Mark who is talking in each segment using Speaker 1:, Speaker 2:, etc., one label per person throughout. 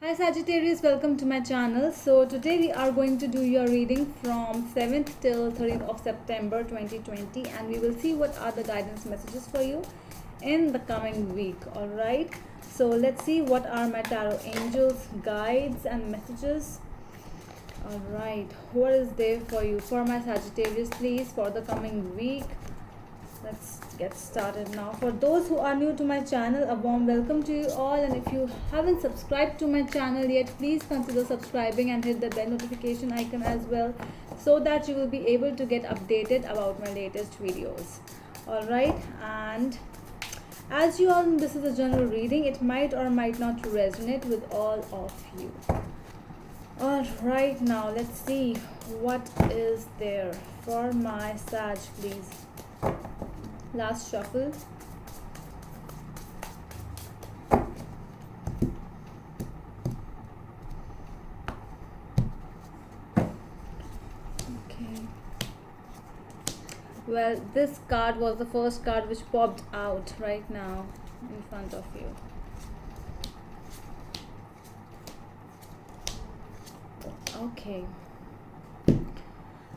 Speaker 1: Hi Sagittarius, welcome to my channel. So today we are going to do your reading from 7th till 30th of September 2020 and we will see what are the guidance messages for you in the coming week. Alright, so let's see what are my tarot angels, guides and messages. Alright, what is there for you for my Sagittarius please for the coming week? Let's get started now. For those who are new to my channel, a warm welcome to you all, and if you haven't subscribed to my channel yet, please consider subscribing and hit the bell notification icon as well, so that you will be able to get updated about my latest videos. Alright, and as you all know, this is a general reading. It might or might not resonate with all of you. Alright, now let's see what is there for my Sag please. Last shuffle. Okay. Well, this card was the first card which popped out right now in front of you. Okay.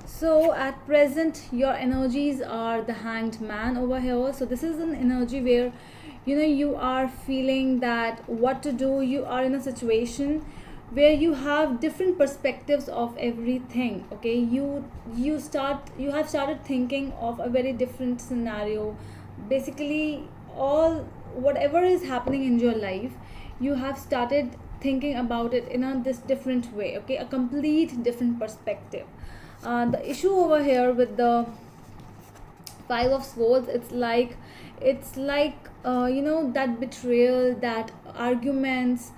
Speaker 1: So at present your energies are the Hanged Man over here. So this is an energy where you are feeling that what to do. You are in a situation where you have different perspectives of everything. Okay, you have started thinking of a very different scenario. Basically, all whatever is happening in your life, you have started thinking about it in this different way. Okay, a complete different perspective. The issue over here with the Five of Swords, it's like that betrayal, that arguments,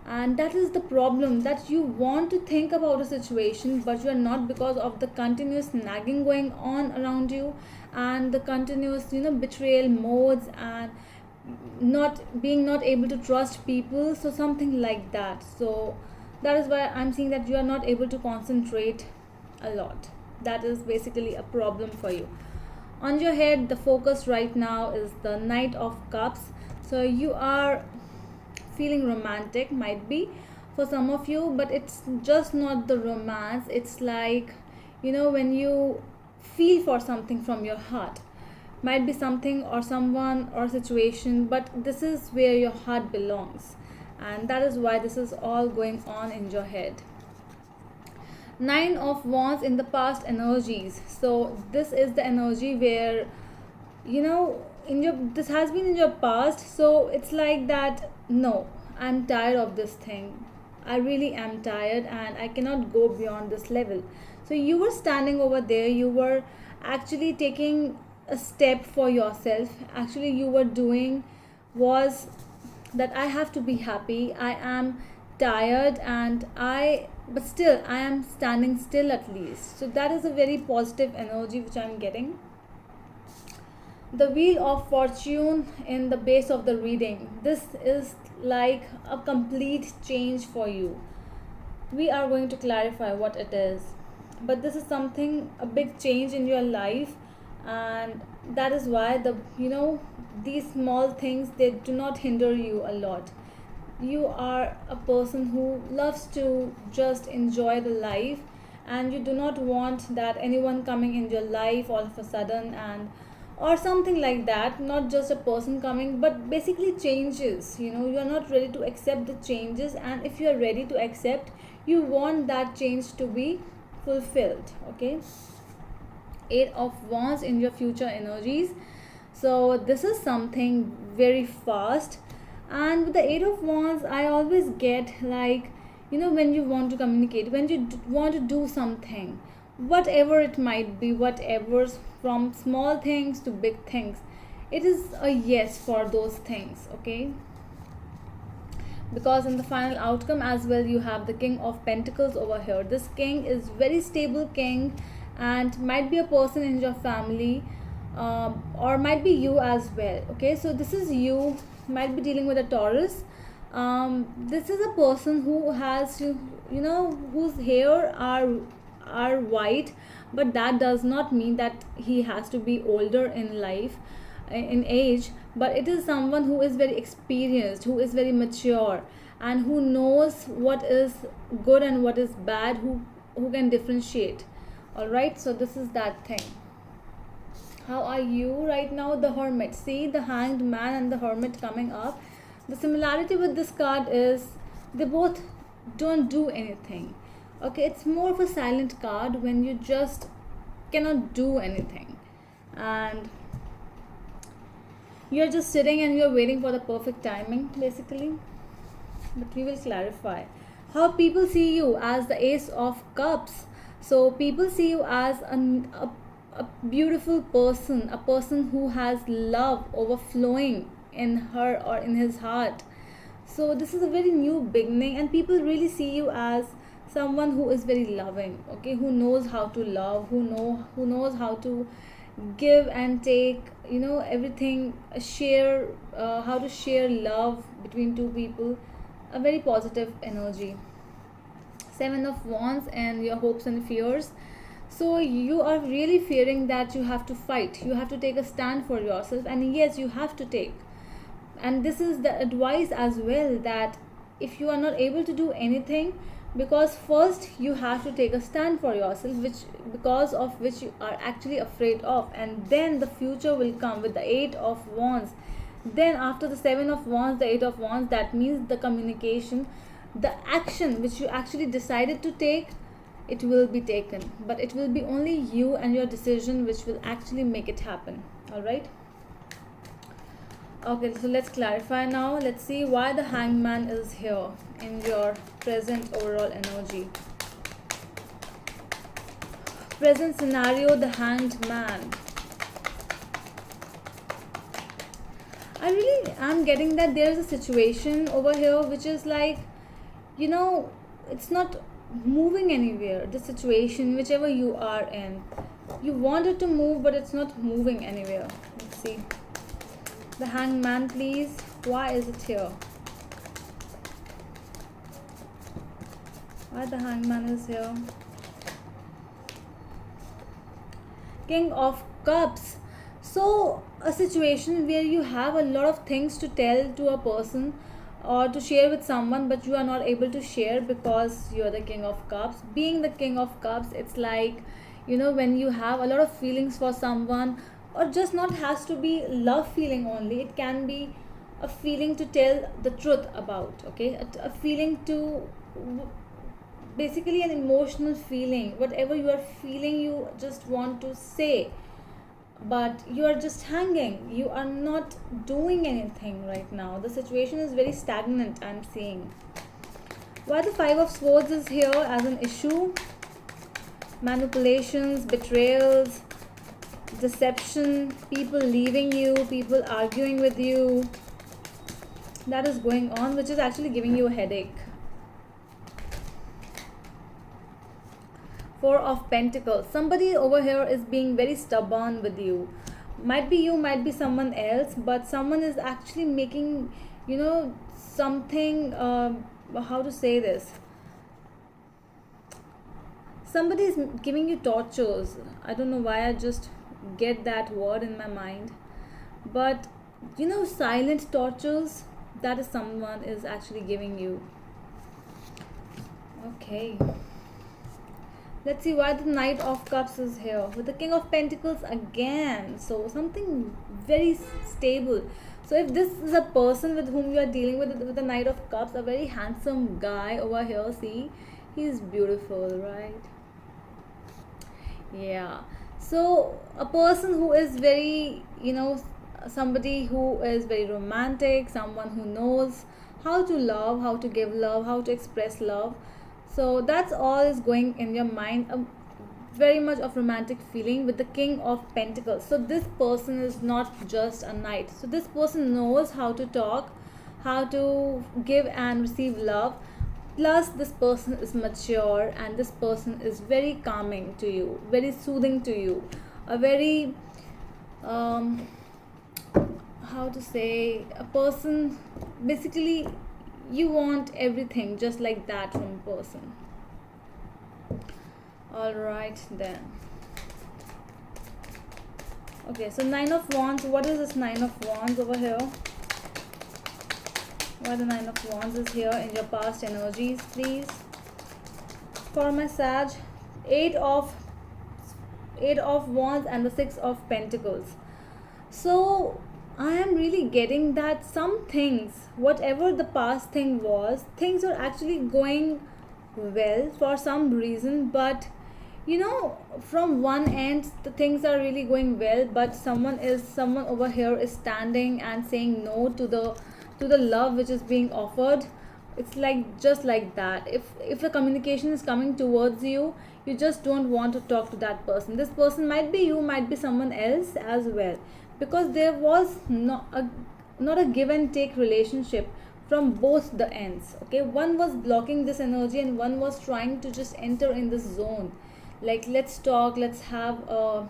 Speaker 1: and that is the problem, that you want to think about a situation but you are not, because of the continuous nagging going on around you and the continuous betrayal modes and not able to trust people, so something like that. So that is why I'm seeing that you are not able to concentrate a lot. That is basically a problem for you. On your head, the focus right now is the Knight of Cups. So you are feeling romantic, might be for some of you, but it's just not the romance. It's like when you feel for something from your heart, might be something or someone or situation, but this is where your heart belongs, and that is why this is all going on in your head. Nine of Wands in the past energies. So this is the energy where in your this has been in your past. So it's like that, no, I'm tired of this thing. I really am tired and I cannot go beyond this level. So you were standing over there, you were actually taking a step for yourself. Actually you were doing was that I have to be happy. I am tired but still I am standing still at least. So that is a very positive energy which I'm getting. The Wheel of Fortune in the base of the reading. This is like a complete change for you. We are going to clarify what it is, but this is something, a big change in your life, and that is why these small things, they do not hinder you a lot. You are a person who loves to just enjoy the life, and you do not want that anyone coming in your life all of a sudden and or something like that. Not just a person coming, but basically changes. You are not ready to accept the changes, and if you are ready to accept, you want that change to be fulfilled. Okay, Eight of Wands in your future energies. So this is something very fast. And with the Eight of Wands, I always get like when you want to communicate, when you want to do something, whatever it might be, whatever, from small things to big things, it is a yes for those things. Okay, because in the final outcome as well, you have the King of Pentacles over here. This king is very stable king, and might be a person in your family, or might be you as well. Okay, so this is you, might be dealing with a Taurus. This is a person who has whose hair are white, but that does not mean that he has to be older in life, in age, but it is someone who is very experienced, who is very mature, and who knows what is good and what is bad, who can differentiate. All right, so this is that thing. How are you right now? The Hermit. See the Hanged Man and the Hermit coming up. The similarity with this card is they both don't do anything. Okay, it's more of a silent card when you just cannot do anything, and you're just sitting and you're waiting for the perfect timing, basically. But we will clarify how people see you as the Ace of Cups. So people see you as a beautiful person, a person who has love overflowing in her or in his heart. So this is a very new beginning, and people really see you as someone who is very loving, okay, who knows how to love, who knows how to give and take, everything, share, how to share love between two people, a very positive energy. Seven of Wands and your hopes and fears. So you are really fearing that you have to fight, you have to take a stand for yourself, and yes, you have to take. And this is the advice as well, that if you are not able to do anything, because first you have to take a stand for yourself, which because of which you are actually afraid of, and then the future will come with the Eight of Wands. Then after the Seven of Wands, the Eight of Wands, that means the communication, the action which you actually decided to take, it will be taken, but it will be only you and your decision which will actually make it happen. All right, okay, so let's clarify now. Let's see why the Hangman is here in your present overall energy. Present scenario, the Hanged Man. I really am getting that there is a situation over here which is like, it's not moving anywhere. The situation, whichever you are in, you want it to move, but it's not moving anywhere. Let's see. The Hanged Man, please. Why is it here? Why the Hanged Man is here? King of Cups. So a situation where you have a lot of things to tell to a person or to share with someone, but you are not able to share because you're the King of Cups. Being the King of Cups, it's like, when you have a lot of feelings for someone, or just not has to be love feeling only, it can be a feeling to tell the truth about, okay, a feeling to, basically an emotional feeling, whatever you are feeling, you just want to say, but you are just hanging, you are not doing anything right now. The situation is very stagnant, I'm seeing. Why the Five of Swords is here as an issue? Manipulations, betrayals, deception, people leaving you, people arguing with you, that is going on, which is actually giving you a headache. Four of Pentacles. Somebody over here is being very stubborn with you. Might be you, might be someone else, but someone is actually making, something, how to say this? Somebody is giving you tortures. I don't know why I just get that word in my mind. But, silent tortures, that is someone is actually giving you. Okay. Let's see why the Knight of Cups is here with the King of Pentacles again. So something very stable. So if this is a person with whom you are dealing with the Knight of Cups, a very handsome guy over here, see, he's beautiful, right? Yeah. So a person who is very, somebody who is very romantic, someone who knows how to love, how to give love, how to express love. So that's all is going in your mind, very much of romantic feeling with the King of Pentacles. So this person is not just a knight. So this person knows how to talk, how to give and receive love. Plus this person is mature, and this person is very calming to you, very soothing to you, a very how to say, a person, basically you want everything just like that from a person. All right then. Okay, so Nine of Wands. What is this Nine of Wands over here? Why the Nine of Wands is here in your past energies, please. For my Sag, eight of Wands and the Six of Pentacles. So I am really getting that some things, whatever the past thing was, things are actually going well for some reason, but from one end the things are really going well, but someone over here is standing and saying no to the love which is being offered. It's like just like that. If the communication is coming towards you, you just don't want to talk to that person. This person might be you, might be someone else as well, because there was not a give and take relationship from both the ends. Okay, one was blocking this energy and one was trying to just enter in this zone, like let's talk, let's have a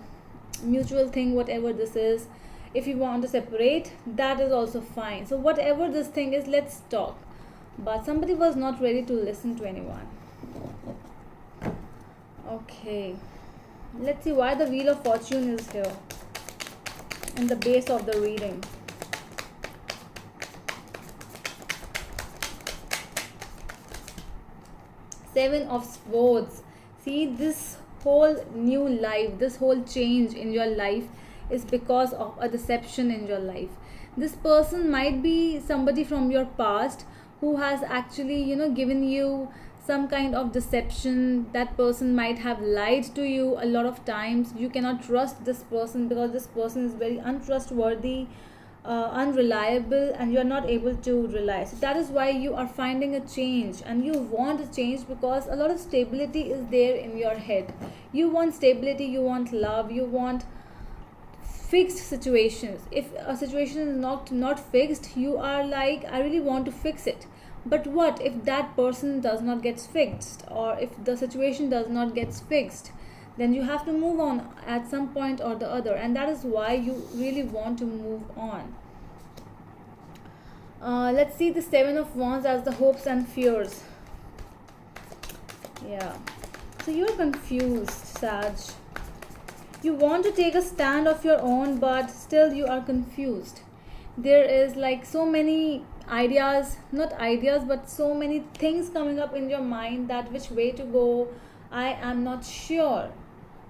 Speaker 1: mutual thing, whatever this is. If you want to separate, that is also fine. So whatever this thing is, let's talk. But somebody was not ready to listen to anyone. Okay, let's see why the Wheel of Fortune is here in the base of the reading. Seven of Swords. See, this whole new life, this whole change in your life is because of a deception in your life. This person might be somebody from your past who has actually given you some kind of deception. That person might have lied to you a lot of times. You cannot trust this person because this person is very untrustworthy, unreliable, and you are not able to rely. So that is why you are finding a change, and you want a change because a lot of stability is there in your head. You want stability, you want love, you want fixed situations. If a situation is not fixed, you are like, I really want to fix it. But what if that person does not get fixed, or if the situation does not get fixed? Then you have to move on at some point or the other, and that is why you really want to move on. Let's see the Seven of Wands as the hopes and fears. Yeah, so you're confused, Sag. You want to take a stand of your own, but still you are confused. There is like so many ideas, not ideas, but so many things coming up in your mind that which way to go. I am not sure.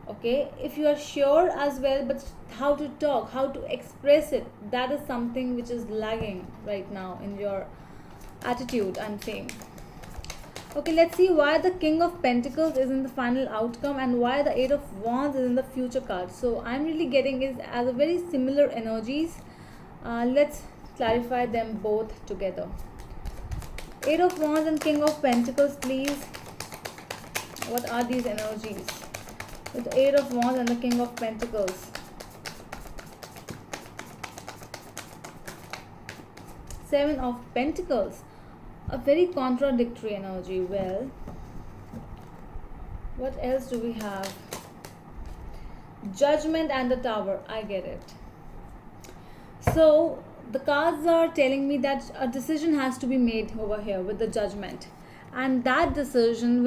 Speaker 1: Okay, if you are sure as well, but how to talk, how to express it, that is something which is lagging right now in your attitude, I'm saying. Okay, let's see why the King of Pentacles is in the final outcome and why the Eight of Wands is in the future card. So I'm really getting it as a very similar energies. Let's clarify them both together. Eight of Wands and King of Pentacles, please. What are these energies? With the Eight of Wands and the King of Pentacles. Seven of Pentacles. A very contradictory energy. Well, what else do we have? Judgment and the Tower. I get it. So the cards are telling me that a decision has to be made over here with the Judgment, and that decision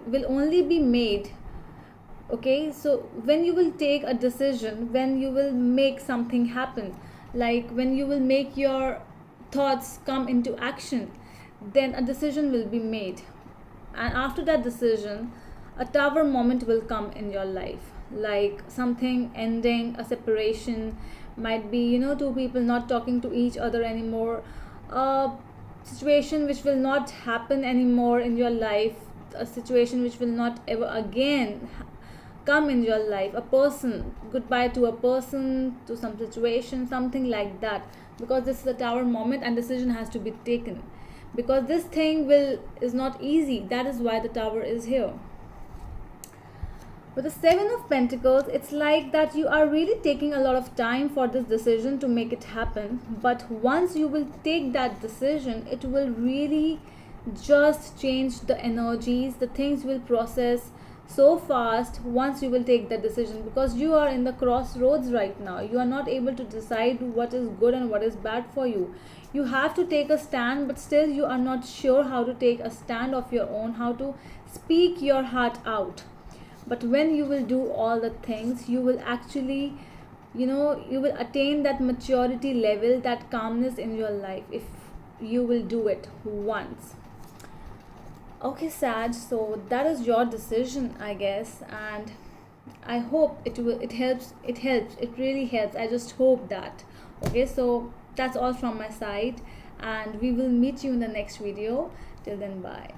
Speaker 1: will only be made. Okay, so when you will take a decision, when you will make something happen, like when you will make your thoughts come into action, then a decision will be made. And after that decision, a Tower moment will come in your life, like something ending, a separation, might be two people not talking to each other anymore, a situation which will not happen anymore in your life, a situation which will not ever again come in your life, a person, goodbye to a person, to some situation, something like that, because this is a Tower moment and decision has to be taken, because this thing is not easy. That is why the Tower is here. With the Seven of Pentacles, it's like that you are really taking a lot of time for this decision to make it happen, but once you will take that decision, it will really just change the energies. The things will process so fast once you will take that decision, because you are in the crossroads right now. You are not able to decide what is good and what is bad for you. You have to take a stand, but still you are not sure how to take a stand of your own, how to speak your heart out. But when you will do all the things, you will actually you will attain that maturity level, that calmness in your life. you will do it once. Okay, Saj, so that is your decision, I guess, and I hope it helps. It really helps. I just hope that. Okay, so that's all from my side, and we will meet you in the next video. Till then, bye.